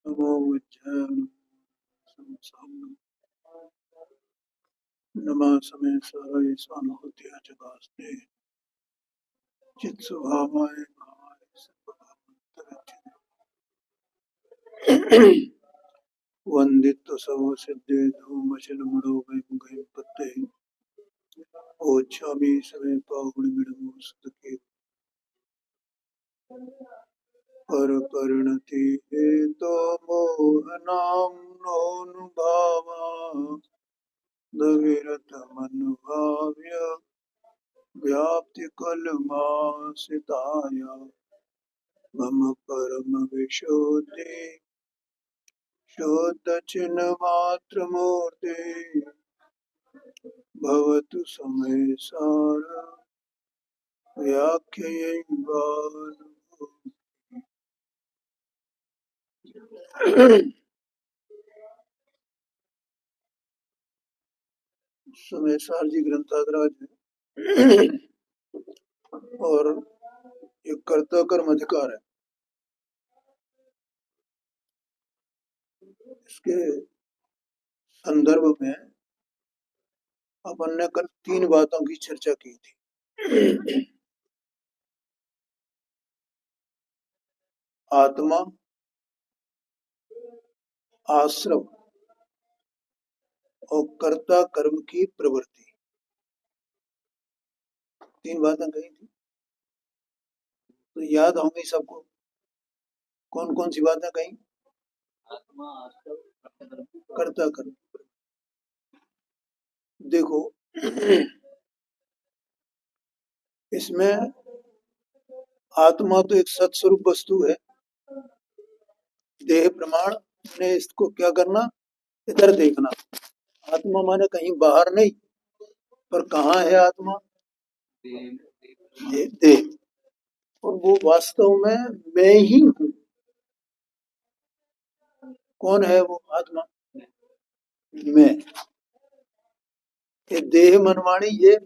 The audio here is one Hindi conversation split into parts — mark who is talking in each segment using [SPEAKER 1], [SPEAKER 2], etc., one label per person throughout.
[SPEAKER 1] नमो बुद्धाय नमः समय साराय स्वानुभूत्या च भास्ते चित् स्वभावाय भावाय सर्वभावान्तरच्छ वन्दित्व सर्व सिद्धे धूमशलमुडो वैम गैम पत्ते ओच्छामि समय पाहुणमिडमो सुतके पर परिणति हेतो मोहनां नोऽनुभावा दविरतमनुभाव्य व्याप्ति कलमासिताय मम परम विशोधि शोध चिन्ह मात्र मूर्ति भवतु समय सार व्याख्यैवानुभूति। समय सार जी ग्रंथाग्राज है और एक कर्ता कर्म अधिकार है। इसके संदर्भ में अपन ने कल 3 बातों की चर्चा की थी। आत्मा, आश्रम और कर्ता कर्म की प्रवृत्ति, 3 बातें कही थी। तो याद होंगी सबको कौन कौन सी बातें कही? आत्मा, आश्रम, कर्ता कर्म। देखो इसमें आत्मा तो एक सत्स्वरूप वस्तु है। देह प्रमाण ने इसको क्या करना, इधर देखना। आत्मा माने कहीं बाहर नहीं, पर कहाँ है आत्मा? देह। और वो वास्तव में मैं ही हूँ। कौन है वो आत्मा? मैं। ये देह मनवाणी ये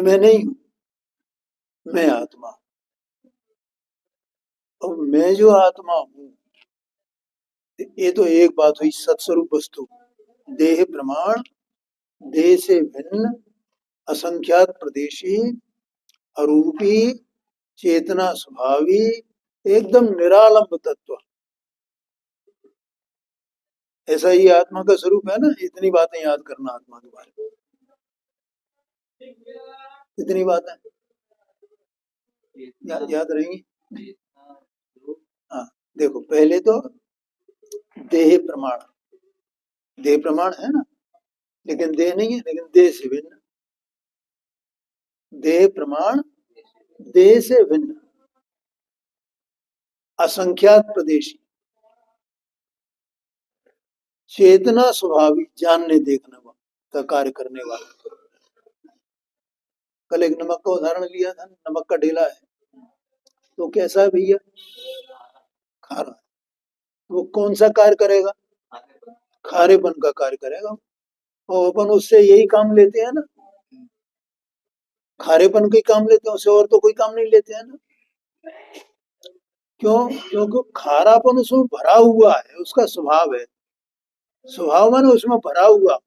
[SPEAKER 1] मैं नहीं हूँ, मैं आत्मा। अब मैं जो आत्मा हूँ, ये तो एक बात हुई सत्स्वरूप वस्तु। देह प्रमाण, देह से भिन्न, असंख्यात प्रदेशी, अरूपी, चेतना स्वभावी, एकदम निरालंब तत्व। ऐसा ही आत्मा का स्वरूप है ना। इतनी बातें याद करना आत्मा के बारे में। इतनी बातें याद रहेंगी। हाँ, देखो पहले तो देह प्रमाण, देह प्रमाण है ना, लेकिन देह नहीं है, लेकिन देह से भिन्न। देह प्रमाण, देह से भिन्न, असंख्यात प्रदेशी, चेतना स्वभावी, जानने देखने का कार्य करने वाला। कल एक नमक का उदाहरण लिया था। नमक का ढेला है तो कैसा है भैया? खारा। वो कौन सा कार्य करेगा? खारेपन का कार्य करेगा। और अपन उससे यही काम लेते हैं ना, खारेपन का काम लेते हैं, उससे और तो कोई काम नहीं लेते हैं ना। क्यों? क्योंकि खारापन उसमें भरा हुआ है, उसका स्वभाव है। स्वभाव माने उसमें भरा हुआ,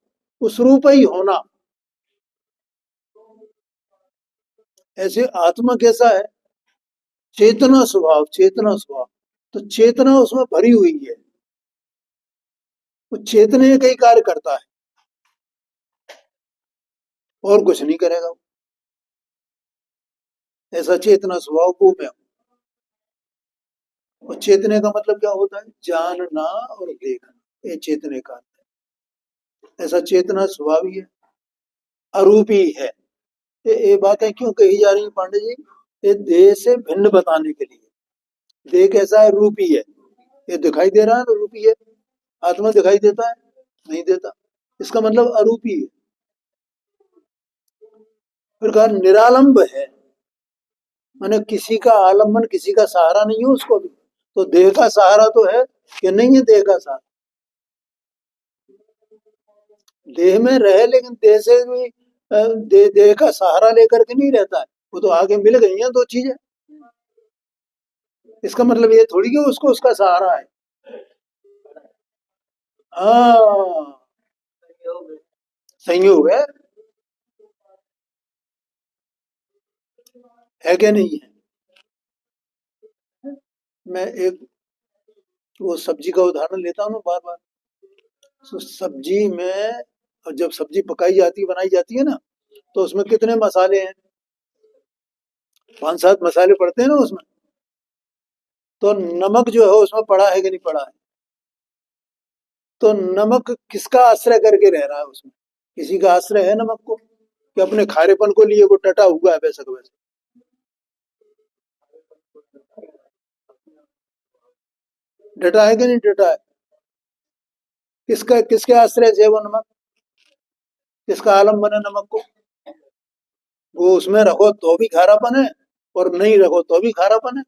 [SPEAKER 1] उस रूप ही होना। ऐसे आत्मा कैसा है? चेतना स्वभाव, चेतना स्वभाव। तो चेतना उसमें भरी हुई है, वो चेतने का ही कार्य करता है और कुछ नहीं करेगा। ऐसा चेतना स्वभाव को मैं हूं। और चेतने का मतलब क्या होता है? जानना और देखना, ये चेतने का है। ऐसा चेतना स्वभाव ही है, अरूपी है। ये बातें क्यों कही जा रही है पांडे जी? ये देह से भिन्न बताने के लिए। देह कैसा है? रूपी है। ये दिखाई दे रहा है ना, रूपी है। आत्मा दिखाई देता है? नहीं देता। इसका मतलब अरूपी है। प्रकार निरालंब है, माने किसी का आलम्बन, किसी का सहारा नहीं है उसको भी। तो देह का सहारा तो है कि नहीं है? देह का सहारा, देह में रहे, लेकिन देह से भी देह का सहारा लेकर के नहीं रहता है। वो तो आगे मिल गई हैं 2 चीजें। इसका मतलब ये थोड़ी कि उसको उसका सहारा है। हाँ, संयोग है क्या नहीं है? मैं एक वो सब्जी का उदाहरण लेता हूँ ना बार बार। तो सब्जी में, और जब सब्जी पकाई जाती बनाई जाती है ना, तो उसमें कितने मसाले हैं? 5-7 मसाले पड़ते हैं ना उसमें। तो नमक जो है उसमें पड़ा है कि नहीं पड़ा है? तो नमक किसका आश्रय करके रह रहा है उसमें? किसी का आश्रय है नमक को, कि अपने खारेपन को लिए वो टटा हुआ है वैसा का वैसा? डटा है कि नहीं डटा है? किसका, किसके आश्रय से है वो नमक? किसका आलम्बन है नमक को? वो उसमें रखो तो भी खारापन है, और नहीं रखो तो भी खारापन है।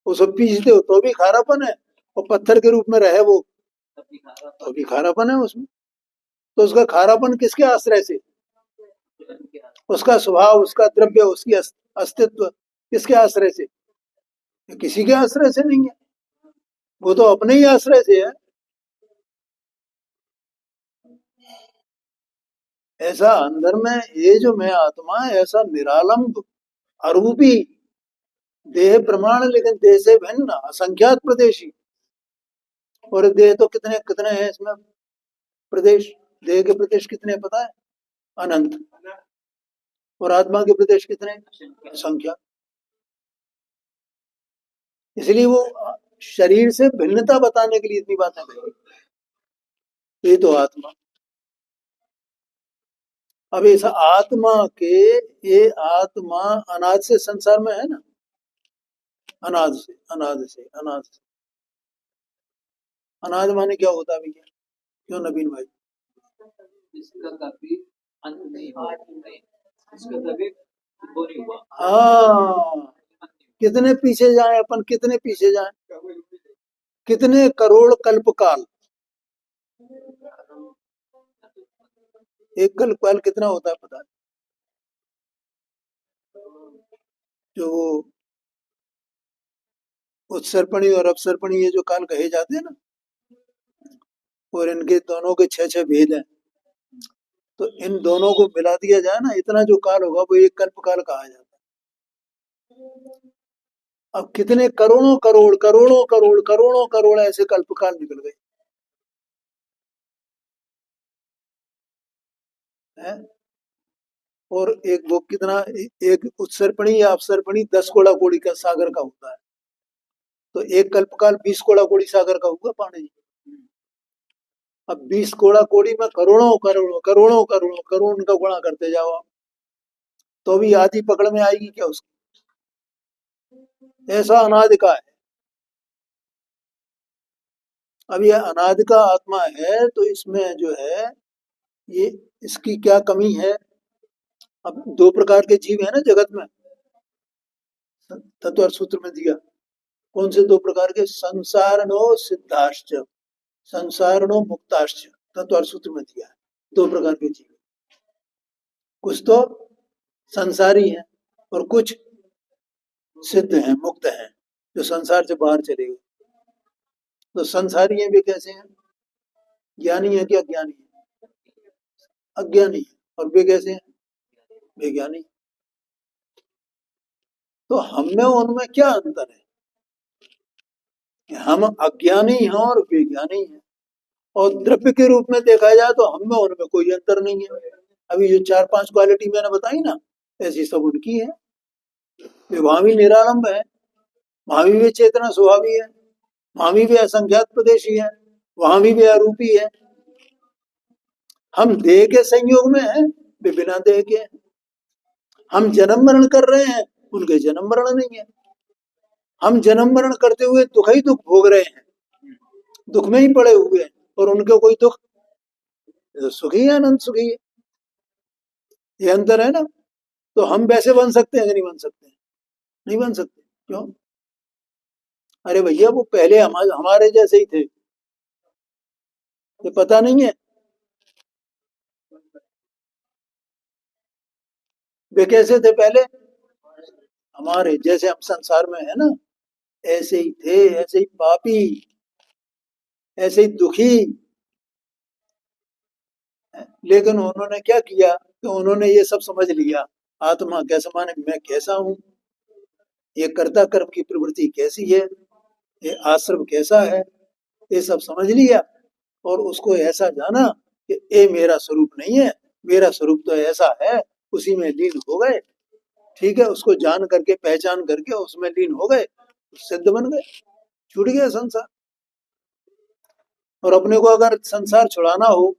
[SPEAKER 1] उसको पीसते हो तो भी खारापन है, और पत्थर के रूप में रहे वो तो भी खारापन है उसमें। तो उसका खारापन किसके आश्रय से? उसका स्वभाव, उसका द्रव्य, उसकी अस्तित्व किसके आश्रय से? किसी के आश्रय से नहीं है, वो तो अपने ही आश्रय से है। ऐसा अंदर में ये जो मैं आत्मा है, ऐसा निरालंब अरूपी देह प्रमाण, लेकिन देह से भिन्न असंख्यात प्रदेशी। और देह तो कितने कितने हैं इसमें प्रदेश? देह के प्रदेश कितने हैं पता है? अनंत। और आत्मा के प्रदेश कितने? संख्या। इसलिए वो शरीर से भिन्नता बताने के लिए इतनी बातें कही। ये तो आत्मा। अब इस आत्मा के, ये आत्मा अनाद से संसार में है ना, अनाद से अनाद से अनाद से। अनाद माने क्या होता है भैया? क्यों नवीन भाई? इसका कभी अंत नहीं हुआ, इसका कभी वो नहीं हुआ। हाँ, कितने पीछे जाए अपन, कितने पीछे जाए, कितने करोड़ कल्प काल। एक कल्प काल कितना होता है पता है? जो उत्सर्पणी और अपसर्पणी ये जो काल कहे जाते हैं ना, और इनके दोनों के 6-6 भेद हैं। तो इन दोनों को मिला दिया जाए ना, इतना जो काल होगा वो एक कल्प काल कहा जाता है। अब कितने करोड़ों करोड़ करोड़ों करोड़ करोड़ों करोड़ ऐसे कल्प काल निकल गए हैं। और एक वो कितना, एक उत्सर्पणी या अपसर्पणी 10 कोड़ा कोड़ी का सागर का होता है। तो एक कल्पकाल 20 कोड़ा कोड़ी सागर का हुआ पानी जी। अब 20 कोड़ा कोड़ी में करोड़ों करोड़ों करोड़ों करोड़ों करोड़ का गुणा करते जाओ आप, तो भी आधी पकड़ में आएगी क्या उसकी? ऐसा अनादि का है। अब ये अनादि का आत्मा है, तो इसमें जो है ये, इसकी क्या कमी है? अब 2 प्रकार के जीव है ना जगत में, तत्व सूत्र में दिया। कौन से 2 प्रकार के? संसारणो सिद्धाश्च, संसारणो मुक्ताश्च, तत्व सूत्र में दिया है। 2 प्रकार के जीव, कुछ तो संसारी हैं और कुछ सिद्ध हैं, मुक्त हैं, जो संसार से बाहर चले गए। तो संसारी हैं वे कैसे हैं? ज्ञानी है कि अज्ञानी है? अज्ञानी है। और वे कैसे हैं? वे ज्ञानी। तो हम में उनमें क्या अंतर है? हम अज्ञानी हैं और वे ज्ञानी हैं। और द्रव्य के रूप में देखा जाए तो हम में उनमें कोई अंतर नहीं है। अभी जो 4-5 क्वालिटी मैंने बताई ना, ऐसी सब उनकी है। वे वहां भी निरालंब है, वहां भी वे चेतना स्वभावी है, वहां भी वे असंख्यात प्रदेशी है, वहां भी वे अरूपी है। हम देह के संयोग में हैं, वे बिना देह के हैं। हम जन्म मरण कर रहे हैं, उनके जन्म मरण नहीं है। हम जन्म मरण करते हुए दुख ही दुख भोग रहे हैं, दुख में ही पड़े हुए हैं, और उनके कोई दुख, सुखी है, आनंद सुखी है। ये अंतर है ना। तो हम वैसे बन सकते हैं कि नहीं बन सकते? नहीं बन सकते। क्यों? अरे भैया वो पहले हमारे जैसे ही थे, ये पता नहीं है? वे कैसे थे पहले? हमारे जैसे हम संसार में है ना, ऐसे ही थे, ऐसे ही पापी, ऐसे ही दुखी, लेकिन उन्होंने क्या किया कि उन्होंने ये सब समझ लिया, आत्मा कैसा माने मैं कैसा हूँ, ये कर्ता कर्म की प्रवृत्ति कैसी है, ये आश्रम कैसा है, ये सब समझ लिया और उसको ऐसा जाना कि ये मेरा स्वरूप नहीं है, मेरा स्वरूप तो ऐसा है, उसी में लीन हो गए। ठीक है, उसको जान करके पहचान करके उसमें लीन हो गए, सिद्ध बन गए, छूट गया संसार। और अपने को अगर संसार छुड़ाना हो,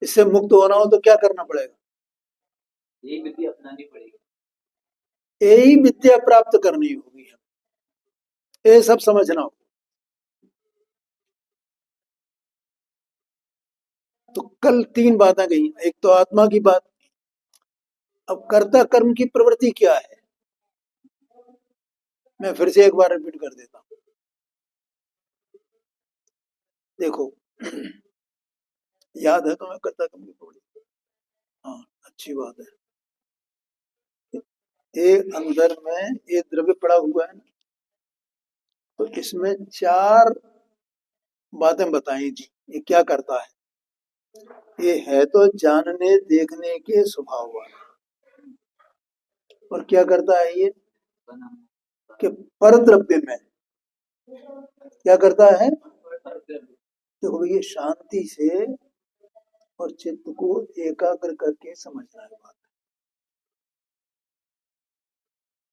[SPEAKER 1] इससे मुक्त होना हो तो क्या करना पड़ेगा?
[SPEAKER 2] यही विधि अपनानी पड़ेगी,
[SPEAKER 1] यही विद्या प्राप्त करनी होगी, हम ये सब समझना हो। तो कल तीन बातें कही, एक तो आत्मा की बात। अब कर्ता कर्म की प्रवृत्ति क्या है, मैं फिर से एक बार रिपीट कर देता हूं। देखो, याद है तुम्हें कर्ता कर्म की प्रवृत्ति? हाँ, अच्छी बात है। ये अंदर में ये द्रव्य पड़ा हुआ है ना, तो इसमें चार बातें बताई जी, ये क्या करता है। ये है तो जानने देखने के स्वभाव वाला, और क्या करता है ये कि पर द्रव्य में क्या करता है। देखो भैया, शांति से और चित्त को एकाग्र करके समझना है बात।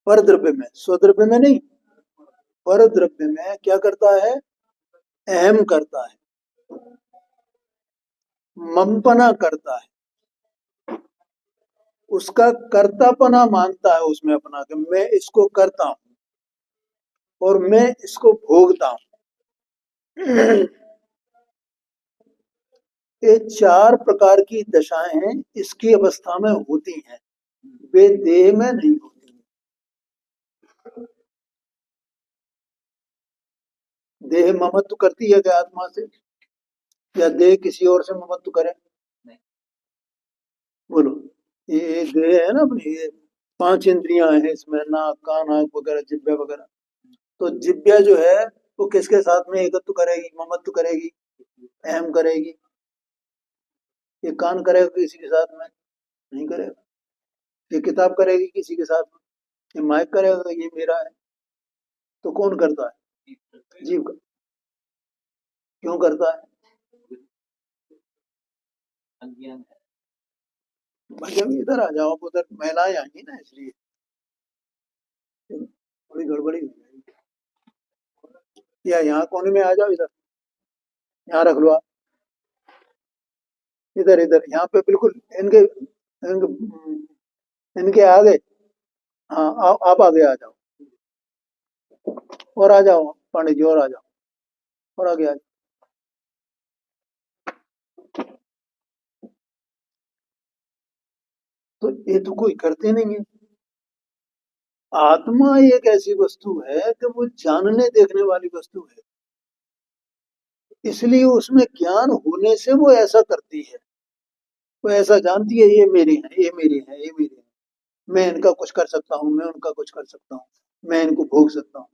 [SPEAKER 1] पर द्रव्य में, स्वद्रव्य में नहीं, पर द्रव्य में क्या करता है, अहम करता है, ममपना करता है, उसका कर्तापना मानता है उसमें अपना कि मैं इसको करता हूं और मैं इसको भोगता हूं। ये चार प्रकार की दशाएं इसकी अवस्था में होती हैं, वे देह में नहीं होती। देह ममत्व करती है क्या आत्मा से, या देह किसी और से ममत्व करे? बोलो, ये देह है ना अपनी, ये पांच इंद्रियां हैं इसमें, नाक कान आंख वगैरह जिब्या वगैरह। तो जिब्या जो है वो किसके साथ में एकत्व करेगी, ममत्व करेगी, अहम करेगी? ये कान करेगा किसी के साथ में? नहीं करेगा। ये किताब करेगी किसी के साथ में? ये माइक करेगा ये मेरा है? तो कौन करता है? जीव का। क्यों करता है? भाई अभी इधर आ जाओ, आप उधर महिलाएं आएंगी ना, इसलिए थोड़ी गड़बड़ी हो जाएगी। या यहाँ कोने में आ जाओ, इधर यहाँ रख लो आप, इधर इधर यहाँ पे बिल्कुल इनके इनके आगे। हाँ, आप आगे आ जाओ, और आ जाओ पांडे जी, और आ जाओ, और आगे आ जाओ। तो ये तो कोई करते नहीं है। आत्मा एक ऐसी वस्तु है कि वो जानने देखने वाली वस्तु है, इसलिए उसमें ज्ञान होने से वो ऐसा करती है। वो ऐसा जानती है ये मेरे हैं, ये मेरे हैं, ये मेरे हैं, मैं इनका कुछ कर सकता हूँ, मैं उनका कुछ कर सकता हूँ, मैं इनको भोग सकता हूँ।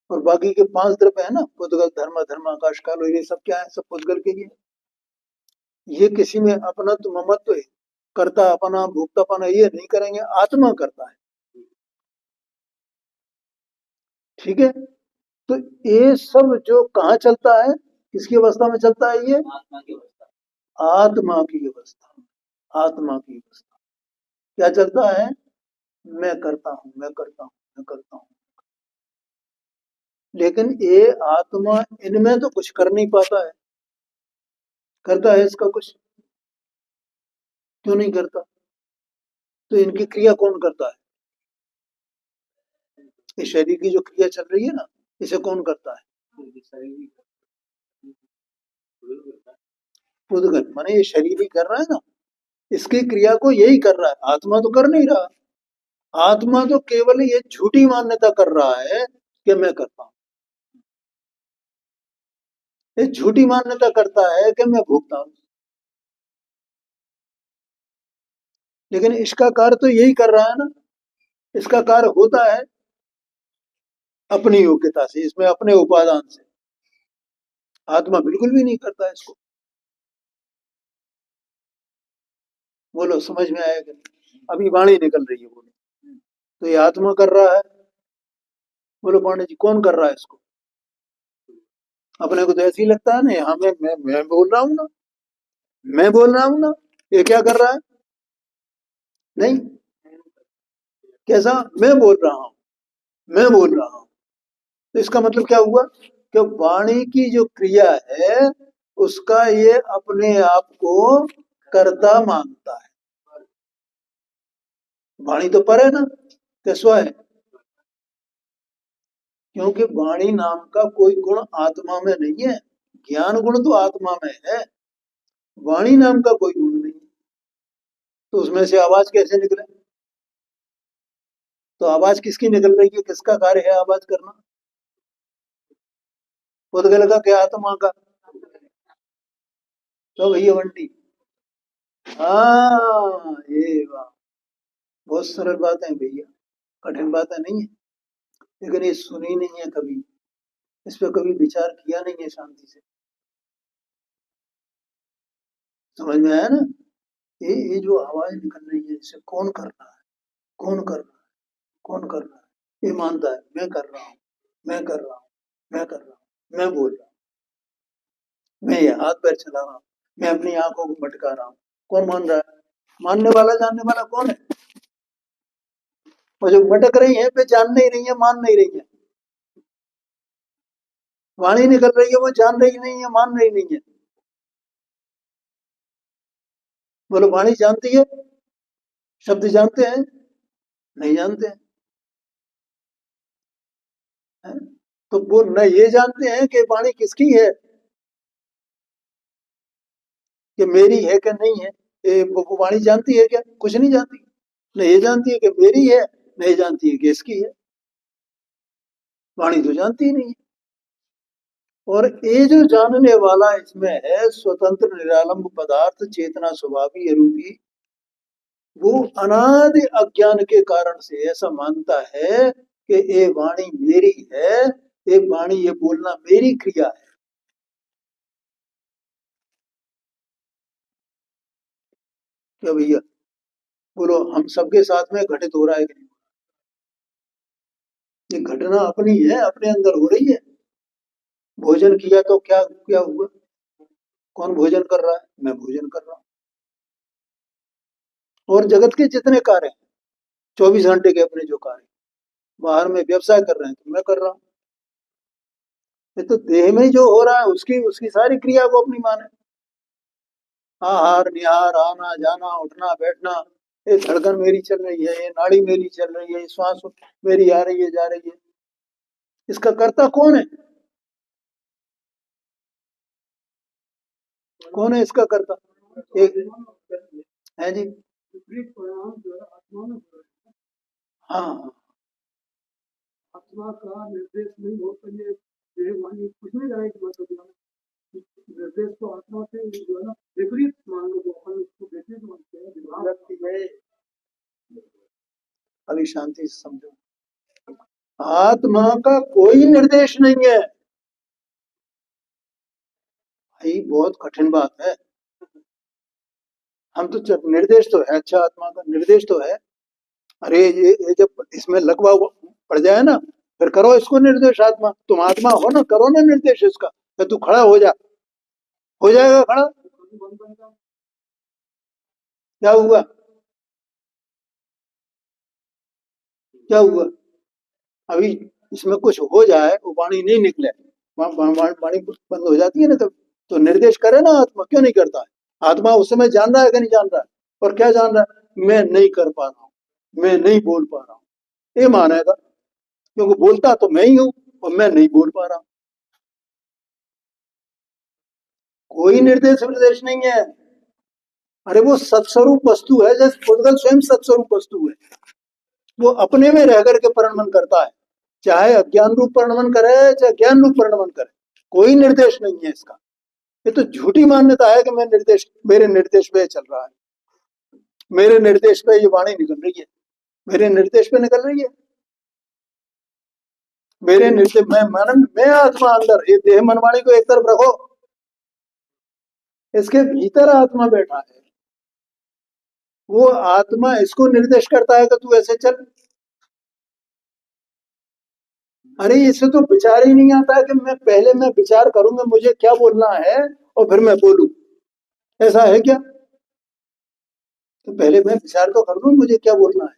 [SPEAKER 1] और बाकी के पांच द्रव्य है ना, पुद्गल धर्म धर्म आकाश काल, ये सब क्या है, सब पुद्गल के लिए। ये किसी में अपना तो ममत्व है, करता अपना भोक्तापना ये नहीं करेंगे, आत्मा करता है। ठीक है, तो ये सब जो कहाँ चलता है, किसकी अवस्था में चलता है ये?
[SPEAKER 2] आत्मा की अवस्था,
[SPEAKER 1] आत्मा की अवस्था, आत्मा की अवस्था। क्या चलता है? मैं करता हूं, मैं करता हूं, मैं करता हूं। लेकिन ये आत्मा इनमें तो कुछ कर नहीं पाता है, करता है इसका कुछ? क्यों नहीं करता? तो इनकी क्रिया कौन करता है? इस शरीर की जो क्रिया चल रही है ना, इसे कौन करता है? उद्गत माने ये शरीर ही कर रहा है ना, इसकी क्रिया को यही कर रहा है, आत्मा तो कर नहीं रहा। आत्मा तो केवल ये झूठी मान्यता कर रहा है कि मैं करता हूं, ये झूठी मान्यता करता है कि मैं भोगता हूं। लेकिन इसका कार्य तो यही कर रहा है ना, इसका कार्य होता है अपनी योग्यता से, इसमें अपने उपादान से। आत्मा बिल्कुल भी नहीं करता है इसको। बोलो समझ में आया कि नहीं? अभी वाणी निकल रही है, बोलो। तो ये आत्मा कर रहा है, बोलो पांडे जी कौन कर रहा है इसको? अपने को तो ऐसे ही लगता है ना, हाँ मैं बोल रहा हूँ ना, मैं बोल रहा हूँ ना, ये क्या कर रहा है? नहीं, कैसा? मैं बोल रहा हूँ, मैं बोल रहा हूँ। तो इसका मतलब क्या हुआ कि वाणी की जो क्रिया है उसका ये अपने आप को कर्ता मानता है। वाणी तो पर है ना, क्या स्व है? क्योंकि वाणी नाम का कोई गुण आत्मा में नहीं है। ज्ञान गुण तो आत्मा में है, वाणी नाम का कोई गुण नहीं। तो उसमें से आवाज कैसे निकले? तो आवाज किसकी निकल रही है, किसका कार्य है आवाज करना? उदगल का क्या, आत्मा का? तो भैया बंटी, हाँ ये वाह, बहुत सरल बात है भैया, कठिन बातें नहीं है। लेकिन ये सुनी नहीं है कभी, इस पर कभी विचार किया नहीं है शांति से। समझ में आया ना? ये जो आवाज निकल रही है इसे कौन कर रहा है, कौन कर रहा है, कौन कर रहा है? ये मानता है मैं कर रहा हूँ, मैं कर रहा हूँ, मैं कर रहा हूँ, मैं बोल रहा हूँ, मैं ये हाथ पैर चला रहा हूँ, मैं अपनी आंखों को मटका रहा हूँ। कौन मान रहा है? मानने वाला जानने वाला कौन है? और जो मटक रही है वे जान नहीं रही है, मान नहीं रही है। वाणी निकल रही है वो जान रही नहीं है, मान रही नहीं है। बोलो वाणी जानती है, शब्द जानते हैं? नहीं जानते हैं, हैं? तो वो न ये जानते हैं कि वाणी किसकी है, कि मेरी है कि नहीं है। वो वाणी जानती है क्या? कुछ नहीं जानती। न ये जानती है कि मेरी है, न ये जानती है कि इसकी है। वाणी तो जानती ही नहीं है। और ये जो जानने वाला इसमें है स्वतंत्र निरालंब पदार्थ चेतना स्वभावी रूपी, वो अनादि अज्ञान के कारण से ऐसा मानता है कि ये वाणी मेरी है, ये वाणी ये बोलना मेरी क्रिया है। क्या भैया, बोलो हम सबके साथ में घटित हो रहा है कि नहीं? ये घटना अपनी है, अपने अंदर हो रही है। भोजन किया तो क्या क्या हुआ? कौन भोजन कर रहा है? मैं भोजन कर रहा हूँ। और जगत के जितने कार्य हैं 24 घंटे के अपने जो कार्य, बाहर में व्यवसाय कर रहे हैं तो मैं कर रहा हूँ। ये तो देह में जो हो रहा है उसकी उसकी सारी क्रिया को अपनी माने। आहार निहार, आना जाना, उठना बैठना, ये धड़कन मेरी चल रही है, ये नाड़ी मेरी चल रही है, ये श्वास मेरी आ रही है जा रही है, इसका कर्ता कौन है? कौन है इसका कर्ता? एक है जी। हाँ हाँ,
[SPEAKER 3] आत्मा का निर्देश नहीं हो तो ये देहवानी कुछ नहीं रहेगी, मतलब जो है ना, निर्देश तो आत्मा से जो है ना विपरीत मान लो, जो अपन उसको विपरीत मानते हैं विभाग
[SPEAKER 1] लगती है। अभी शांति से समझो, आत्मा का कोई निर्देश नहीं है। भाई बहुत कठिन बात है। हम तो निर्देश तो है, अच्छा आत्मा का निर्देश तो है। अरे ये जब इसमें लकवा पड़ जाए ना, फिर करो इसको निर्देश। आत्मा तुम आत्मा हो ना, करो ना निर्देश इसका। तो तू खड़ा हो जा, हो जाएगा खड़ा।
[SPEAKER 3] बन जाएगा।
[SPEAKER 1] क्या हुआ, क्या हुआ? अभी इसमें कुछ हो जाए, वो वाणी नहीं निकले, वाणी बंद हो जाती है ना, तो निर्देश करे ना आत्मा, क्यों नहीं करता है? आत्मा उस समय जान रहा है कि नहीं जान रहा है? और क्या जान रहा है? मैं नहीं कर पा रहा हूँ, मैं नहीं बोल पा रहा हूँ, ये मानेगा। क्योंकि बोलता तो मैं ही हूँ और मैं नहीं बोल पा रहा हूँ। कोई निर्देश निर्देश नहीं है। अरे वो सत्स्वरूप वस्तु है, जैसे खुदगल स्वयं सत्स्वरूप वस्तु है। वो अपने में रह करके परिणमन करता है, चाहे अज्ञान रूप परिणमन करे चाहे ज्ञान रूप परिणमन करे। कोई निर्देश नहीं है इसका। ये तो झूठी मान्यता है कि मैं निर्देश, मेरे निर्देश पे चल रहा है, मेरे निर्देश पे ये वाणी निकल रही है, मेरे निर्देश पे निकल रही है। मेरे निर्देश, मैं आत्मा अंदर, ये देह मन वाणी को एक तरफ रखो, इसके भीतर आत्मा बैठा है। वो आत्मा इसको निर्देश करता है कि तू ऐसे चल। अरे इससे तो विचार ही नहीं आता है कि मैं विचार करूंगा मुझे क्या बोलना है और फिर मैं बोलूं। ऐसा है क्या? तो पहले मैं विचार तो कर लूं मुझे क्या बोलना है।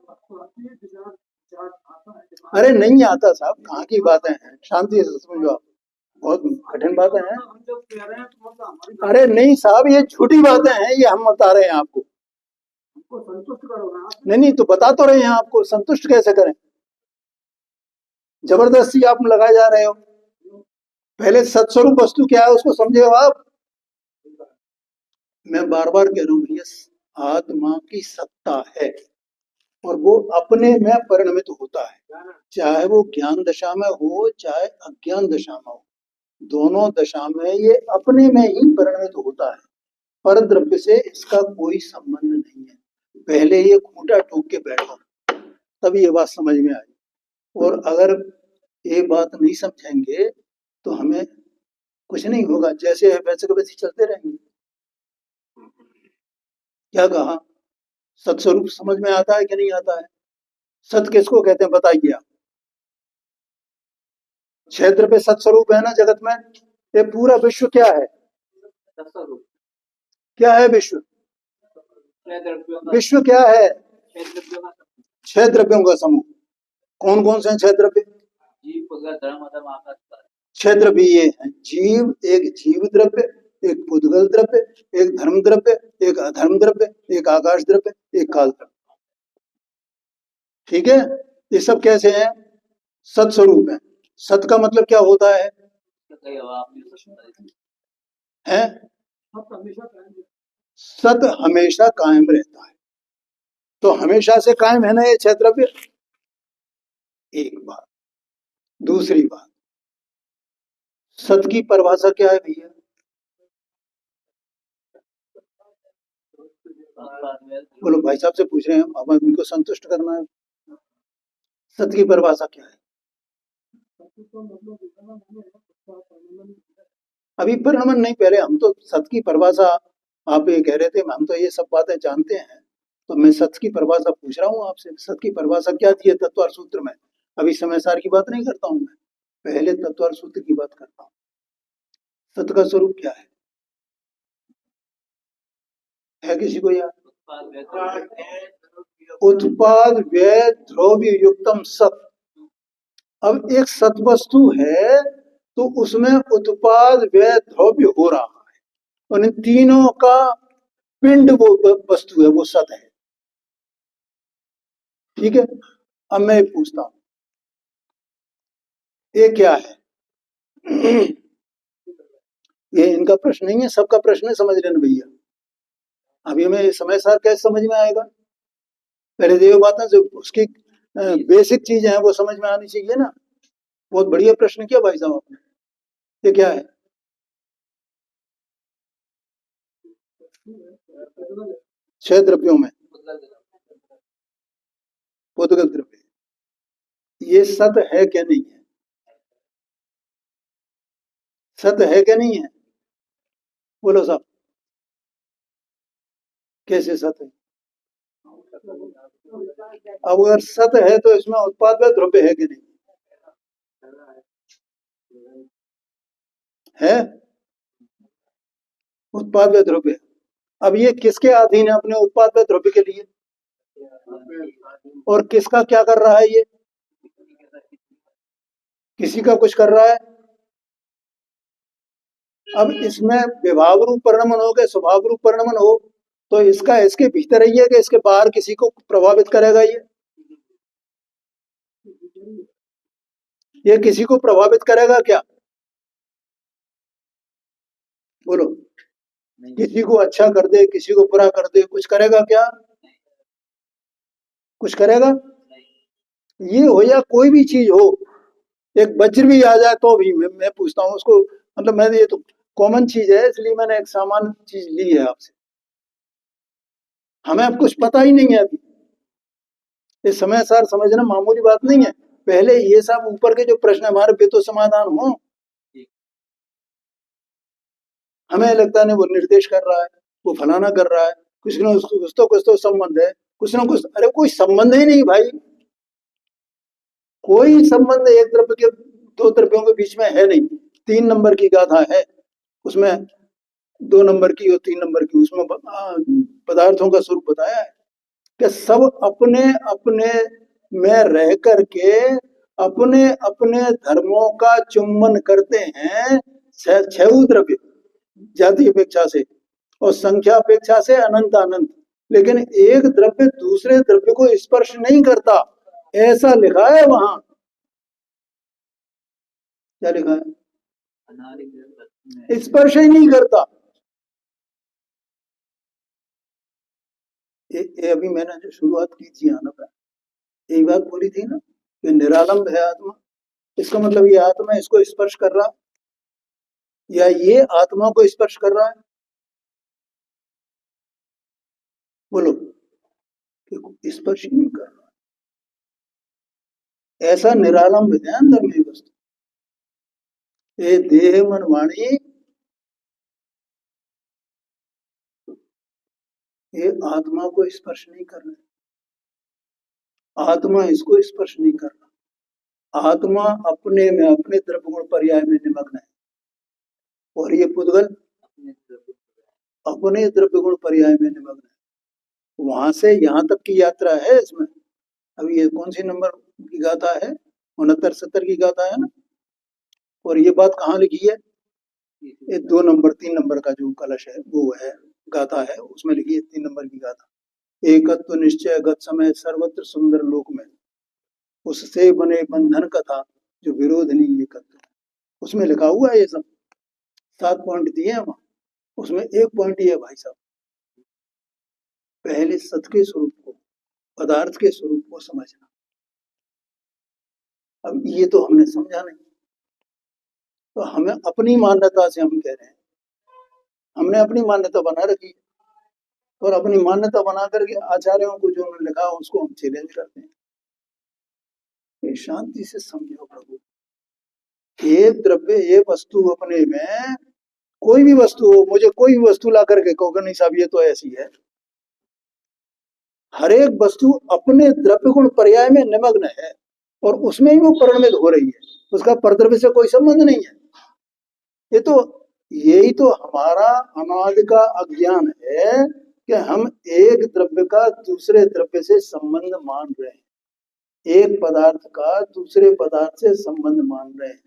[SPEAKER 3] आपको आती है विचार विचार आता है दिमाग
[SPEAKER 1] अरे नहीं आता साहब, कहाँ की बातें हैं, शांति से समझो आप, बहुत कठिन बातें हैं।
[SPEAKER 3] हम जब कह रहे हैं तो मतलब हमारी
[SPEAKER 1] अरे नहीं साहब, ये झूठी बातें हैं, ये हम बता रहे हैं आपको।
[SPEAKER 3] हमको संतुष्ट करो ना आप।
[SPEAKER 1] नहीं नहीं, तो बता तो रहे हैं आपको, संतुष्ट कैसे करें? जबरदस्ती आप लगाए जा रहे हो। पहले सत्स्वरूप वस्तु क्या है उसको समझे हो आप। मैं बार बार कह रहा हूँ भैया, आत्मा की सत्ता है और वो अपने में परिणमित होता है, चाहे वो ज्ञान दशा में हो चाहे अज्ञान दशा में हो, दोनों दशा में ये अपने में ही परिणमित होता है। पर द्रव्य से इसका कोई संबंध नहीं है। पहले ये खूंटा ठोक के बैठो तब ये बात समझ में आई। और अगर ये बात नहीं समझेंगे तो हमें कुछ नहीं होगा, जैसे है वैसे के वैसे चलते रहेंगे। क्या कहा? सत्स्वरूप समझ में आता है कि नहीं आता है? सत किसको कहते हैं बताइए आप। क्षेत्र पे सत्स्वरूप है ना जगत में। ये पूरा विश्व क्या है?
[SPEAKER 2] तत्स्वरूप
[SPEAKER 1] क्या है विश्व?
[SPEAKER 2] छह द्रव्यों का
[SPEAKER 1] विश्व क्या है?
[SPEAKER 2] छह द्रव्यों का समूह।
[SPEAKER 1] 6 द्रव्यों का समूह। कौन कौन से हैं 6 द्रव्य?
[SPEAKER 2] जीव पुद्गल धर्म अधर्म आकाश पाताल।
[SPEAKER 1] 6 द्रव्य ये हैं। जीव, एक जीव द्रव्य, एक पुद्गल द्रव्य, एक धर्म द्रव्य, एक अधर्म द्रव्य, एक आकाश द्रव्य, एक काल द्रव्य। ठीक है, ये सब कैसे हैं? सत्स्वरूप है। सत का मतलब क्या होता है?
[SPEAKER 2] कई आप नहीं हो सकता
[SPEAKER 1] हैं?
[SPEAKER 3] सब हमेशा कहेंगे
[SPEAKER 1] सत हमेशा कायम रहता है। तो हमेशा से कायम है ना ये 6 द्रव्य। एक बात। दूसरी बात, सत की परिभाषा क्या है भैया? बोलो, भाई साहब से पूछ रहे हैं, अब उनको संतुष्ट करना है। सत की परिभाषा क्या है?
[SPEAKER 3] तो मतलब इतना नहीं है उसका परिणाम
[SPEAKER 1] अभी परिणमन नहीं, पहले हम तो सत की परिभाषा, आप ये कह रहे थे हम तो ये सब बातें जानते हैं, तो मैं सत की परिभाषा पूछ रहा हूँ आपसे। सत की परिभाषा क्या थी तत्वार्थ सूत्र में? अभी समय सार की बात नहीं करता हूँ मैं, पहले तत्वार्थ सूत्र की बात करता हूँ। सत का स्वरूप क्या है किसी को याद? उत्पाद व्यय द्रव्य युक्तम सत। अब एक सत वस्तु है तो उसमें उत्पाद व्यय द्रव्य हो रहा है, और इन तीनों का पिंड वो वस्तु है, वो सत है। ठीक है, अब मैं पूछता हूं ये क्या है? ये इनका प्रश्न नहीं है, सबका प्रश्न है, समझ रहे ना भैया। अभी हमें समय सार कैसे समझ में आएगा? पहले देव बातें जो उसकी बेसिक चीजें हैं वो समझ में आनी चाहिए ना। बहुत बढ़िया प्रश्न किया भाई साहब आपने। ये क्या है? 6 द्रव्यों में पुद्गल द्रव्य, ये सत है क्या नहीं है? सत है क्या नहीं है? बोलो साहब, कैसे सत है? अब अगर सत है तो इसमें उत्पाद व द्रव्य है कि नहीं है? उत्पाद व द्रव्य। अब ये किसके अधीन है अपने उत्पाद व द्रव्य के लिए? और किसका क्या कर रहा है? ये किसी का कुछ कर रहा है। अब इसमें विभाव रूप परिणमन हो गए, स्वभाव रूप परिणमन हो, तो इसका इसके भीतर ही है कि इसके बाहर किसी को प्रभावित करेगा? ये किसी को प्रभावित करेगा क्या? बोलो, किसी को अच्छा कर दे, किसी को बुरा कर दे, कुछ करेगा क्या? कुछ करेगा? ये हो या कोई भी चीज हो, एक वज्र भी आ जाए तो भी मैं पूछता हूँ उसको, मतलब मैं, ये तो कॉमन चीज है इसलिए मैंने एक सामान्य चीज ली है आपसे। हमें अब कुछ पता ही नहीं है अभी, ये समय सार समझना मामूली बात नहीं है। पहले ये सब ऊपर के जो प्रश्न हमारे पे तो समाधान हो। हमें लगता नहीं वो निर्देश कर रहा है, वो फलाना कर रहा है, कुछ ना कुछ तो संबंध है, कुछ ना कुछ। अरे कोई संबंध ही नहीं भाई, कोई संबंध एक द्रव्य के दो द्रव्यों के बीच में है नहीं। 3 नंबर की गाथा है, उसमें 2 नंबर की और 3 नंबर की, उसमें पदार्थों का स्वरूप बताया है कि सब अपने अपने में रह करके अपने अपने धर्मों का चुम्बन करते हैं। 6 द्रव्य जाति अपेक्षा से और संख्या अपेक्षा से अनंत अनंत, लेकिन एक द्रव्य दूसरे द्रव्य को स्पर्श नहीं करता, ऐसा लिखा है वहां। क्या लिखा है?
[SPEAKER 2] अनादि में
[SPEAKER 1] स्पर्श ही नहीं करता। ये अभी मैंने जो शुरुआत की थी यहाँ पर, यही बात बोली थी ना कि निरालंब है आत्मा। इसका मतलब ये आत्मा इसको स्पर्श कर रहा या ये आत्मा को स्पर्श कर रहा है? बोलो, कि स्पर्श ही नहीं कर रहा। ऐसा निरालंब है अंदर में वस्तु। ये देह मन वाणी, ये आत्मा को स्पर्श नहीं कर रहा, आत्मा इसको स्पर्श नहीं कर रहा। आत्मा अपने में अपने द्रव्य गुण पर्याय में निमग्न है, और ये पुद्गल अपने द्रव्य गुण पर्याय में निमग्न है। वहां से यहाँ तक की यात्रा है इसमें। अभी ये कौन सी नंबर की गाथा है? 69-70 की गाथा है ना। और ये बात कहाँ लिखी है? ये 2 नंबर 3 नंबर का जो कलश है वो है, गाथा है, उसमें लिखी है 3 नंबर की गाथा। एकत्व निश्चय गत समय सर्वत्र सुंदर लोक में, उससे बने बंधन कथा जो विरोध नहीं एकत्व। उसमें लिखा हुआ है ये सब। 7 पॉइंट दिए हैं वहां, उसमें एक पॉइंट ये है भाई साहब, पहले सत के स्वरूप को, पदार्थ के स्वरूप को समझना। अब ये तो हमने समझा नहीं, तो हमें अपनी मान्यता से हम कह रहे हैं, हमने अपनी मान्यता बना रखी है, और अपनी मान्यता बना करके आचार्यों को जो उन्होंने लिखा उसको हम चैलेंज करते हैं। ये शांति से समझो प्रभु, ये द्रव्य ये वस्तु अपने में, कोई भी वस्तु हो, मुझे कोई भी वस्तु ला करके कहोगे नहीं साहब ये तो ऐसी है, हर एक वस्तु अपने द्रव्य गुण पर्याय में निमग्न है और उसमें ही वो परिणमित हो रही है, उसका परद्रव्य से कोई संबंध नहीं है। ये तो यही तो हमारा अनादि का अज्ञान है कि हम एक द्रव्य का दूसरे द्रव्य से संबंध मान रहे हैं, एक पदार्थ का दूसरे पदार्थ से संबंध मान रहे हैं।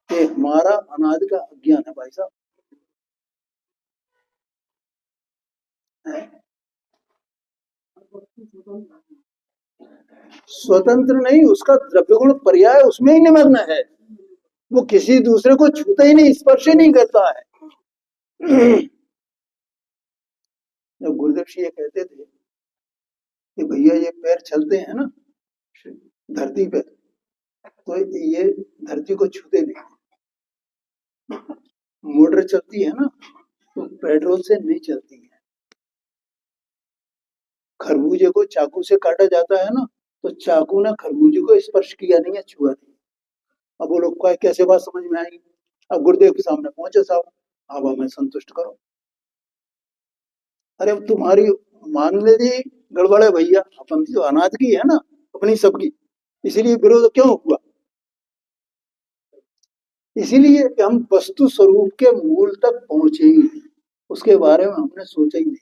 [SPEAKER 1] ये हमारा अनादि का अज्ञान है भाई साहब। स्वतंत्र नहीं, उसका द्रव्य गुण पर्याय उसमें ही निमग्न है, वो किसी दूसरे को छूता ही नहीं, स्पर्श ही नहीं करता है। जब गुरुदेव जी ये कहते थे कि भैया ये पैर चलते हैं ना धरती पे, तो ये धरती को छूते नहीं। मोटर चलती है ना तो पेट्रोल से नहीं चलती है। खरबूजे को चाकू से काटा जाता है ना तो चाकू ने खरबूजे को स्पर्श किया नहीं है, छुआ नहीं। अब वो लोग कैसे बात समझ में आएगी? अब गुरुदेव के सामने पहुंचे साहब, अब हमें संतुष्ट करो। अरे अब तुम्हारी मान लीजिए गड़बड़ है भैया, अपन तो अनाज की है ना, अपनी सबकी, इसीलिए विरोध क्यों हुआ? इसीलिए कि हम वस्तु स्वरूप के मूल तक पहुंचे ही नहीं, उसके बारे में हमने सोचा ही नहीं।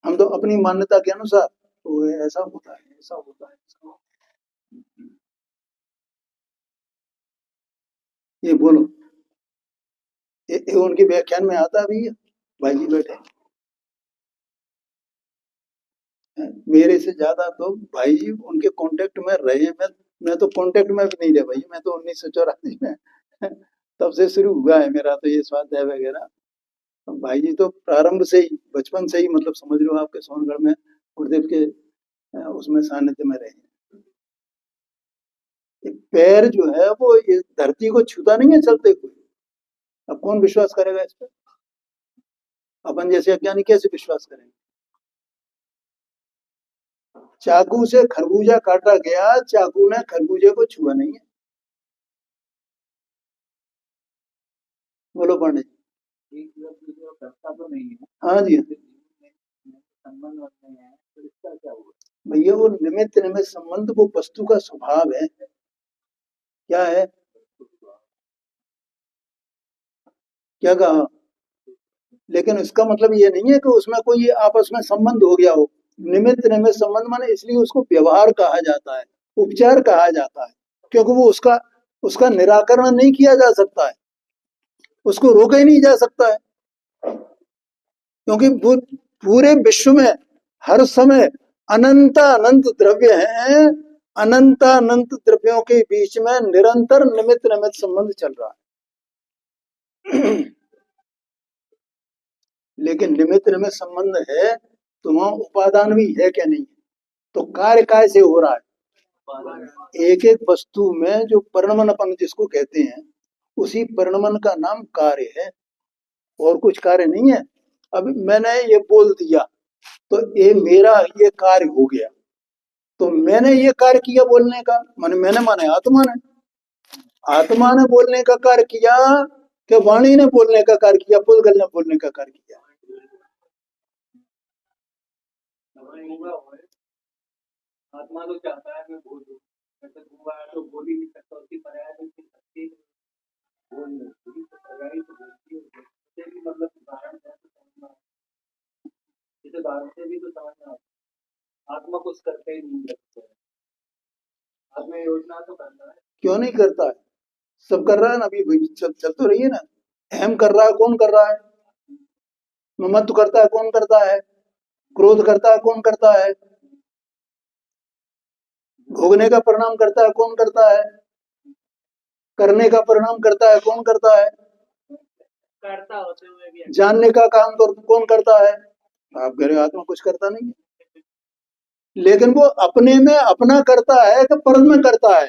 [SPEAKER 1] हम तो अपनी मान्यता के अनुसार तो ऐसा होता है, ऐसा होता है, ऐसा होता है। ये बोलो, ये उनके व्याख्यान में आता भी है, भाई जी बैठे मेरे से ज्यादा तो भाई जी उनके कांटेक्ट में रहे। मैं तो कांटेक्ट में भी नहीं रहा भाई, मैं तो 1984 में तब से शुरू हुआ है मेरा तो ये स्वाध्याय वगैरह। भाई जी तो प्रारंभ से ही, बचपन से ही, मतलब समझ लो आपके सोनगढ़ में गुरुदेव के उसमें सानिध्य में रहे। पैर जो है वो ये धरती को छूता नहीं है चलते कोई। अब कौन विश्वास करेगा इस पर? अपन जैसे अज्ञानी कैसे विश्वास करेंगे? चाकू से खरबूजा काटा गया, चाकू ने खरबूजे को छुआ नहीं है। बोलो पंडित।
[SPEAKER 2] करता तो नहीं है।
[SPEAKER 1] हाँ जी,
[SPEAKER 2] संबंध बनते हैं तो इसका क्या हुआ?
[SPEAKER 1] भैया वो निमित्त निमित्त संबंध वो वस्तु का स्वभाव है। क्या है? क्या कहा? लेकिन इसका मतलब ये नहीं है कि उसमें कोई आपस में संबंध हो गया हो। निमित्त निमित्त संबंध माने इसलिए उसको व्यवहार कहा जाता है, उपचार कहा जाता है, क्योंकि वो उसका उसका निराकरण नहीं किया जा सकता है, उसको रोका ही नहीं जा सकता है, क्योंकि वो पूरे विश्व में हर समय अनंत अनंत द्रव्य हैं, अनंत अनंत द्रव्यों के बीच में निरंतर निमित्त निमित्त संबंध चल रहा है। लेकिन निमित्त निमित्त संबंध है तो वहां उपादान भी है क्या? नहीं? तो कार्य काय से हो रहा है? एक एक वस्तु में जो परिणमनपन जिसको कहते हैं, उसी परिणमन का नाम कार्य है, और कुछ कार्य नहीं है। अब मैंने ये बोल दिया तो ये मेरा ये कार्य हो गया, तो मैंने ये कार्य किया बोलने का, मैंने माने आत्मा ने, आत्मा ने बोलने का कार्य किया कि वाणी ने बोलने का कार्य किया, पुद्गल ने बोलने का कार्य किया?
[SPEAKER 2] आत्मा तो चाहता है मैं बोल दूं, तो बोल ही नहीं सकता, उसकी पर्याय नहीं सकती, बोल नहीं सकती, तो पर्याय तो बोलती है। मतलब उदाहरण है तो समझना, इस उदाहरण से भी तो समझना, आत्मा कुछ करते ही नहीं लगता है, आत्मा योजना तो करता है। क्यों नहीं करता है? सब कर रहा है ना, अभी चल तो रही है ना। अहम कर रहा है, कौन कर रहा है? ममत्व करता है, कौन करता है? क्रोध करता है, कौन करता है? भोगने का परिणाम करता है, कौन करता है? करने का परिणाम करता है, कौन करता है? करता होते हुए भी जानने का काम तो कौन करता है? आप कह रहे हो आत्मा कुछ करता नहीं है, लेकिन वो अपने में अपना करता है कि पर में करता है?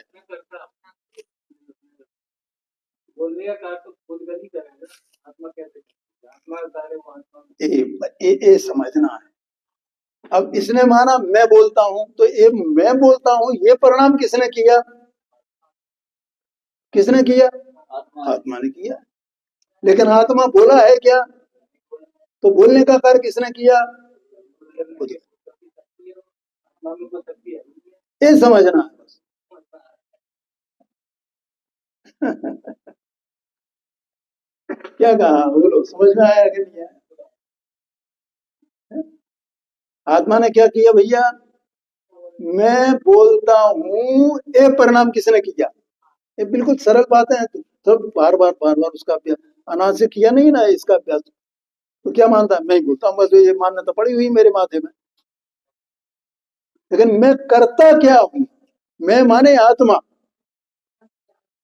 [SPEAKER 2] बोलने का कार्य तो खुद ही करेगा, आत्मा कैसे? आत्मा कार्य वो आत्मा ये समझना है। अब इसने माना मैं बोलता हूं, तो ये मैं बोलता हूं ये परिणाम किसने किया? किसने किया? आत्मा ने किया। लेकिन आत्मा बोला है क्या? तो बोलने का कार्य किसने किया? ये समझना है बस। क्या कहा? बोलो, समझ में आया कि नहीं आया? आत्मा ने क्या किया भैया? मैं बोलता हूं, ये परिणाम किसने किया? ये बिल्कुल सरल बातें हैं, तो बार बार उसका अभ्यास अनाज से किया नहीं ना इसका अभ्यास, तो क्या मानता है? मैं ही बोलता हूँ बस, ये मान्यता पड़ी हुई मेरे माथे में। लेकिन मैं करता क्या हूं? मैं माने आत्मा,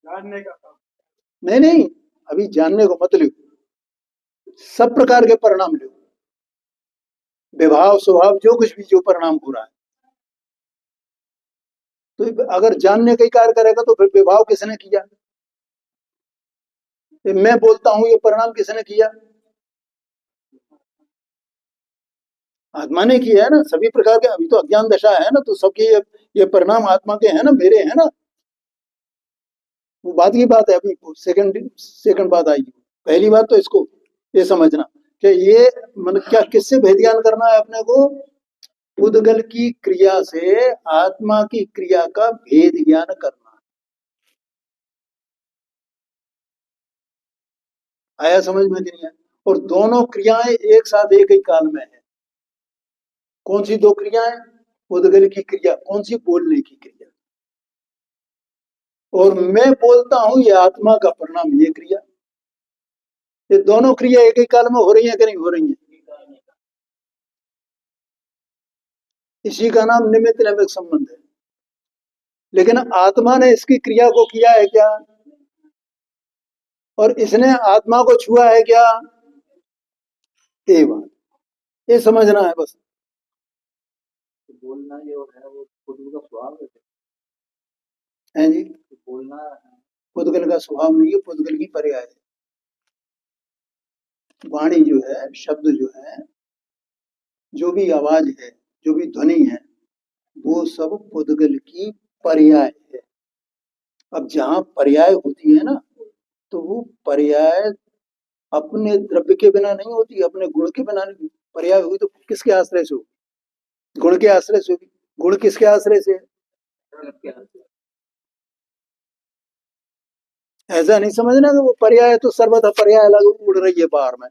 [SPEAKER 2] जानने का काम। नहीं, अभी जानने को मत लो, सब प्रकार के परिणाम लो, विभाव स्वभाव जो कुछ भी जो परिणाम हो रहा है, तो अगर जानने का ही कार्य करेगा तो फिर विभाव किसने किया? मैं बोलता हूं ये परिणाम किसने किया? आत्मा ने किया है ना, सभी प्रकार के। अभी तो अज्ञान दशा है ना, तो सबके ये परिणाम आत्मा के हैं ना, मेरे हैं ना। वो बात की बात है, अभी सेकंड बात आएगी। पहली बात तो इसको ये समझना कि ये मतलब क्या, किससे भेद ज्ञान करना है अपने को? उद्गल की क्रिया से आत्मा की क्रिया का भेद ज्ञान करना। आया समझ में कि नहीं आया? और दोनों क्रियाएं एक साथ एक ही काल में है। कौन सी दो क्रियाएं? उद्गल की क्रिया, कौन सी? बोलने की क्रिया। और मैं बोलता हूं ये आत्मा का परिणाम, ये क्रिया। ये दोनों क्रिया एक ही काल में हो रही है कि नहीं हो रही है? इसी का नाम निमित्त निमित्त संबंध है। लेकिन आत्मा ने इसकी क्रिया को किया है क्या? और इसने आत्मा को छुआ है क्या? ये बात, ये समझना है बस। बोलना जो है वो खुद का स्वभाव है जी। बोलना पुद्गल का स्वभाव नहीं है, पुद्गल की पर्याय है। वाणी जो है, शब्द जो है, जो भी आवाज है, जो भी ध्वनि है, वो सब पुद्गल की पर्याय है। अब जहां पर्याय होती है ना, तो वो पर्याय अपने द्रव्य के बिना नहीं होती, अपने गुण के बिना नहीं।
[SPEAKER 1] पर्याय होगी तो किसके आश्रय से होगी? गुण के आश्रय से होगी। गुण किसके आश्रय से है? ऐसा नहीं समझना कि वो पर्याय तो सर्वथा पर्याय अलग उड़ रही है बाहर में।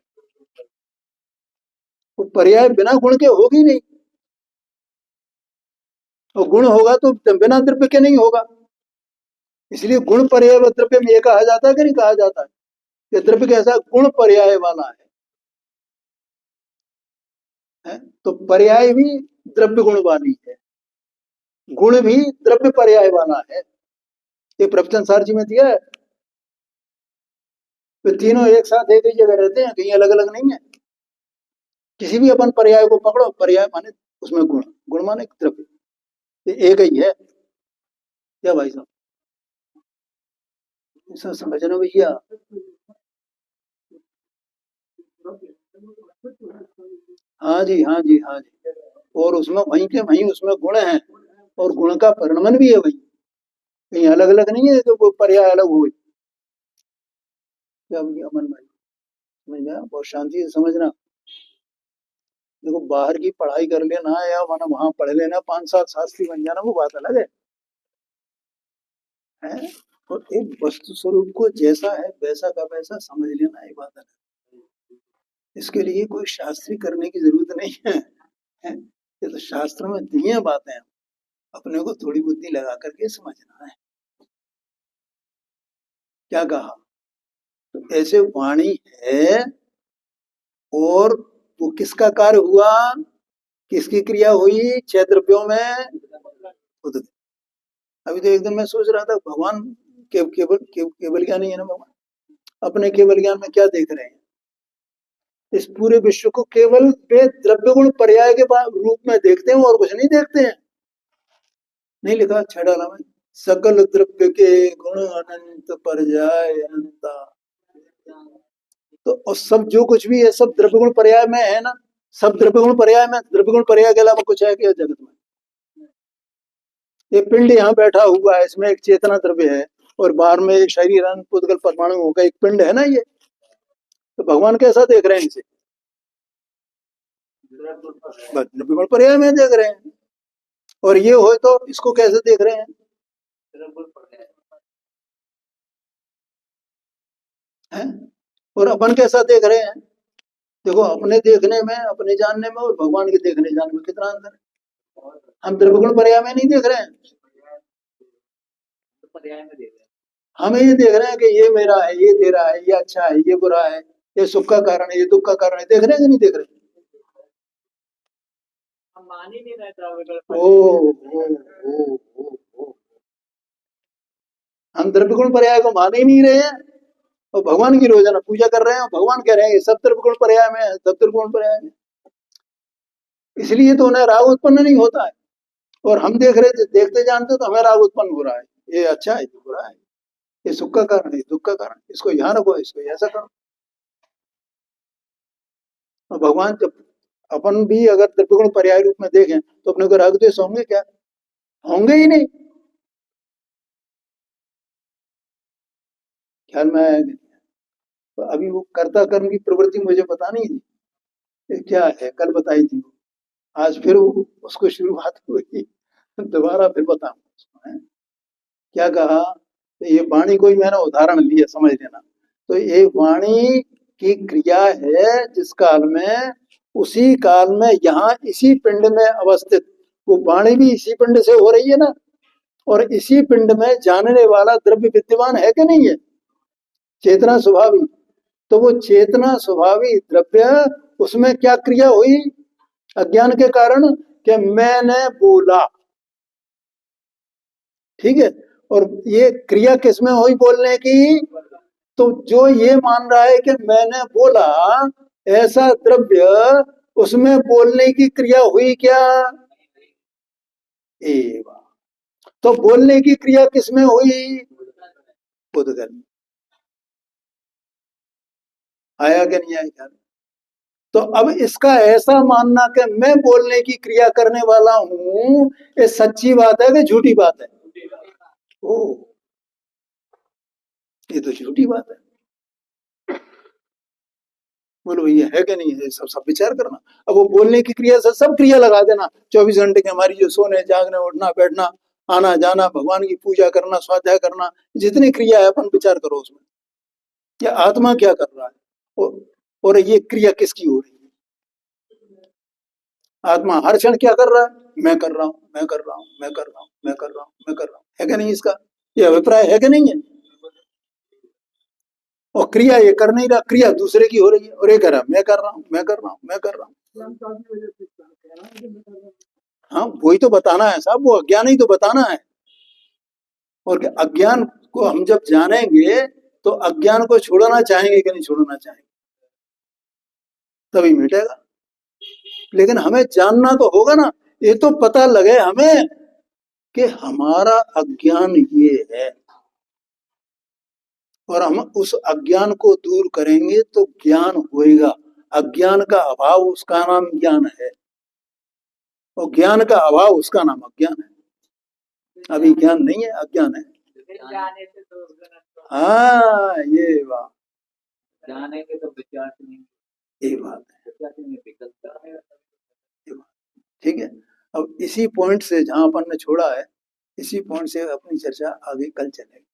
[SPEAKER 1] वो पर्याय बिना गुण के होगी नहीं, और गुण होगा तो बिना द्रव्य के नहीं होगा। इसलिए गुण पर्याय व द्रव्य में ये कहा जाता है कि नहीं कहा जाता है कि द्रव्य कैसा गुण पर्याय वाला है? तो पर्याय भी द्रव्य गुण वाली है, गुण भी द्रव्य पर्याय वाला है। ये प्रवचन सार जी में दिया है। तो तीनों एक साथ एक ही जगह रहते हैं, कहीं अलग अलग नहीं है। किसी भी अपन पर्याय को पकड़ो, पर्याय माने उसमें गुण, गुण माने द्रव्य, ये एक ही है। क्या भाई साहब, ऐसा समझना भैया। हाँ जी, हाँ जी, हाँ जी। और उसमें वहीं के वहीं उसमें गुण है, और गुण का परिणमन भी है वही, कहीं अलग अलग नहीं है तो पर्याय अलग हो। क्या भैया अमन भाई, समझ में आया? बहुत शांति से समझना। देखो बाहर की पढ़ाई कर लेना या माना वहां पढ़ लेना, 5-7 शास्त्री बन जाना, वो बात अलग है? और एक वस्तु स्वरूप को जैसा है वैसा का वैसा समझ लेना, ये बात अलग है। इसके लिए कोई शास्त्री करने की जरूरत नहीं है? ये तो शास्त्र में दी है बातें, अपने को थोड़ी बुद्धि लगा करके समझना है। क्या कहा? तो ऐसे वाणी है, और वो किसका कार्य हुआ, किसकी क्रिया हुई? 6 द्रव्यों में खुद। अभी तो एक दिन मैं सोच रहा था भगवान केवल ज्ञान नहीं है ना भगवान, अपने केवल ज्ञान में क्या देख रहे हैं? इस पूरे विश्व को केवल वे द्रव्य गुण पर्याय के रूप में देखते हैं, और कुछ नहीं देखते हैं। नहीं लिखा 6 डाला में, सकल द्रव्य के गुण अनंत पर्याय अनंता। तो और सब जो कुछ भी है सब द्रव्य गुण पर्याय में है ना, सब द्रव्य गुण पर्याय में, द्रव्य गुण पर्याय के अलावा कुछ है क्या जगत में? ये पिंड यहाँ बैठा हुआ है, इसमें एक चेतना द्रव्य है, और बाहर में एक शरीर अनंत पुद्गल परमाणु होगा, एक पिंड है ना ये। तो भगवान कैसा देख रहे हैं इसे? बस द्रव्य गुण पर्याय में देख रहे हैं। और ये हो तो इसको कैसे देख रहे हैं? हैं? और अपन कैसा देख रहे हैं? देखो अपने देखने में, अपने जानने में, और भगवान के देखने जानने में कितना अंतर है। हम द्रव्य गुण पर्याय में नहीं देख रहे हैं, हम ये देख रहे हैं कि ये मेरा है, ये तेरा है, ये अच्छा है, ये बुरा है, ये सुख का कारण है, ये दुख का कारण है। देख रहे हैं कि नहीं देख रहे?
[SPEAKER 2] मान ही नहीं रहता।
[SPEAKER 1] ओ, हम द्रव्य गुण पर्याय को मान ही नहीं रहे हैं, और भगवान की रोजाना पूजा कर रहे हैं, और भगवान कह रहे हैं ये सब द्रव्य गुण पर्याय में है, सब द्रव्य गुण पर्याय में। इसलिए तो उन्हें राग उत्पन्न नहीं होता है, और हम देख रहे थे, देखते जानते तो हमें राग उत्पन्न हो रहा है, ये अच्छा है, ये बुरा है, ये सुख का कारण है, दुख का कारण, इसको यहाँ रखो, इसको ऐसा करो। और भगवान जब अपन भी अगर द्रव्य गुण पर्याय रूप में देखें तो अपने को राग द्वेष होंगे क्या? होंगे ही नहीं। ख्याल में आया? तो अभी वो कर्ता कर्म की प्रवृत्ति मुझे पता नहीं थी, ये क्या है, कल बताई थी, आज फिर उसको शुरुआत हुई, दोबारा फिर बताऊं। क्या कहा? तो ये वाणी कोई मैंने उदाहरण लिया, समझ लेना। तो ये वाणी की क्रिया है जिस काल में, उसी काल में यहाँ इसी पिंड में अवस्थित, वो वाणी भी इसी पिंड से हो रही है ना, और इसी पिंड में जानने वाला द्रव्य विद्यमान है कि नहीं है? चेतना स्वभावी। तो वो चेतना स्वभावी द्रव्य, उसमें क्या क्रिया हुई अज्ञान के कारण? कि मैंने बोला, ठीक है, और ये क्रिया किसमें हुई बोलने की? तो जो ये मान रहा है कि मैंने बोला, ऐसा द्रव्य, उसमें बोलने की क्रिया हुई क्या? एवा। तो बोलने की क्रिया किसमें हुई? उद्गल। आया कि नहीं आया ख्याल? तो अब इसका ऐसा मानना कि मैं बोलने की क्रिया करने वाला हूं, ये सच्ची बात है कि झूठी बात है? ओ, ये तो झूठी बात है। बोलो भैया है कि नहीं है, सब सब विचार करना। अब वो बोलने की क्रिया से सब क्रिया लगा देना, 24 घंटे की हमारी जो सोने जागने उठना बैठना आना जाना भगवान की पूजा करना स्वाध्याय करना जितनी क्रिया है अपन विचार करो उसमें, या आत्मा क्या कर रहा है और ये क्रिया किसकी हो रही है। आत्मा हर क्षण क्या कर रहा है, मैं कर रहा हूं मैं कर रहा हूं मैं कर रहा हूं मैं कर रहा हूं मैं कर रहा हूं, है कि नहीं, इसका ये अभिप्राय है कि नहीं है। और क्रिया ये कर नहीं रहा, क्रिया दूसरे की हो रही है और ये कह रहा है मैं कर रहा हूं मैं कर रहा हूं मैं कर रहा हूं।
[SPEAKER 3] अज्ञानता की वजह से कह रहा है कि मैं कर रहा हूँ।
[SPEAKER 1] हाँ वही तो बताना है साहब, वो अज्ञान ही तो बताना है। और क्या अज्ञान को हम जब जानेंगे तो अज्ञान को छोड़ना चाहेंगे कि नहीं छोड़ना चाहेंगे, तभी मिटेगा। लेकिन हमें जानना तो होगा ना, ये तो पता लगे हमें कि हमारा अज्ञान ये है और हम उस अज्ञान को दूर करेंगे तो ज्ञान होएगा। अज्ञान का अभाव उसका नाम ज्ञान है और ज्ञान का अभाव उसका नाम अज्ञान है। अभी ज्ञान नहीं है, अज्ञान है।
[SPEAKER 2] जाने से तो
[SPEAKER 1] हाँ ये बात,
[SPEAKER 2] जाने के तो विचार नहीं,
[SPEAKER 1] ये बात है,
[SPEAKER 2] विचार में विकल्प है।
[SPEAKER 1] ये बात ठीक है। अब इसी पॉइंट से जहां अपन ने छोड़ा है, इसी पॉइंट से अपनी चर्चा आगे कल चलेगी।